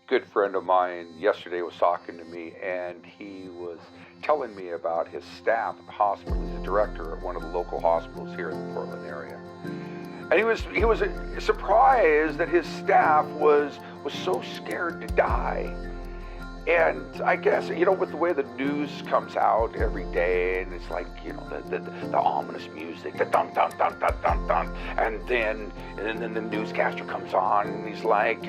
good friend of mine yesterday was talking to me, and he was telling me about his staff at the hospital. He's a director at one of the local hospitals here in the Portland area. And he was surprised that his staff was so scared to die. And I guess, with the way the news comes out every day, and it's like, the ominous music, the dun dun dun dun dun dun, and then the newscaster comes on, and he's like,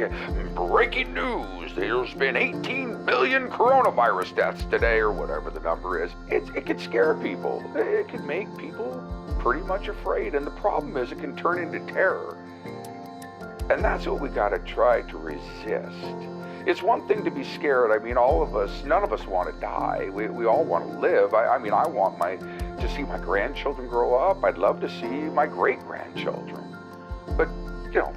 breaking news, there's been 18 billion coronavirus deaths today, or whatever the number is. It can scare people. It can make people pretty much afraid, and the problem is it can turn into terror. And that's what we gotta try to resist. It's one thing to be scared. I mean, all of us, none of us want to die. We all want to live. I want to see my grandchildren grow up. I'd love to see my great-grandchildren. But,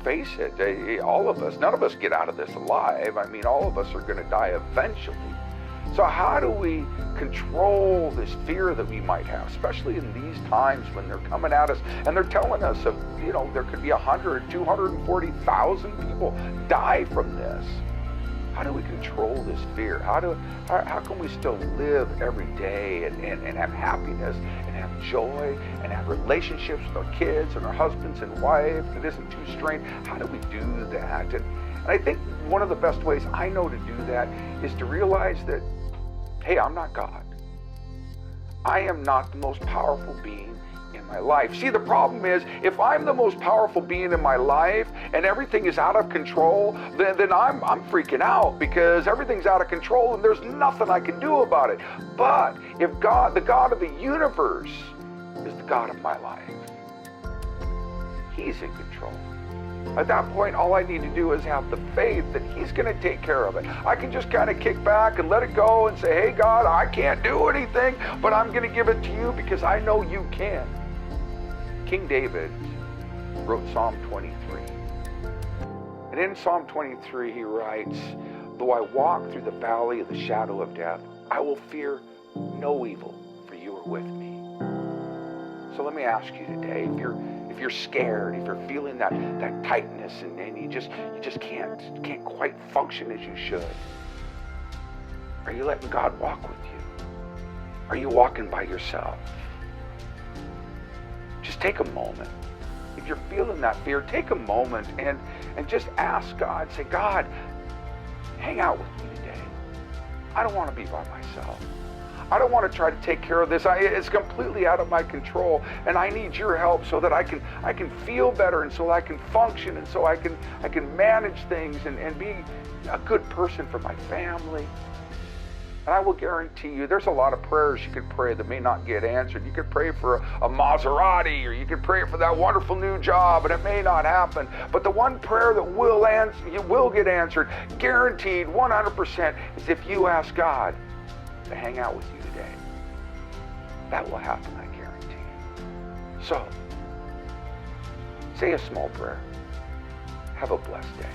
face it, all of us, none of us get out of this alive. I mean, all of us are going to die eventually. So how do we control this fear that we might have, especially in these times when they're coming at us and they're telling us, there could be 100, 240,000 people die from this? How do we control this fear? How can we still live every day and have happiness and have joy and have relationships with our kids and our husbands and wives that isn't too strained? How do we do that? And I think one of the best ways I know to do that is to realize that, hey, I'm not God. I am not the most powerful being in my life. See, the problem is, if I'm the most powerful being in my life and everything is out of control, then I'm freaking out because everything's out of control and there's nothing I can do about it. But if God, the God of the universe, is the God of my life, He's in control. At that point, all I need to do is have the faith that He's going to take care of it. I can just kind of kick back and let it go and say, hey, God, I can't do anything, but I'm going to give it to you because I know you can. King David wrote Psalm 23. And in Psalm 23, he writes, though I walk through the valley of the shadow of death, I will fear no evil, for you are with me. So let me ask you today, if you're scared, if you're feeling that tightness and you just can't quite function as you should, are you letting God walk with you? Are you walking by yourself? Just take a moment. If you're feeling that fear, take a moment and just ask God, say, God, hang out with me today. I don't want to be by myself. I don't want to try to take care of this. It's completely out of my control, and I need your help so that I can feel better, and so I can function, and so I can manage things and be a good person for my family. And I will guarantee you, there's a lot of prayers you could pray that may not get answered. You could pray for a Maserati, or you could pray for that wonderful new job, and it may not happen. But the one prayer that will get answered, guaranteed 100%, is if you ask God to hang out with you today. That will happen, I guarantee you. So, say a small prayer. Have a blessed day.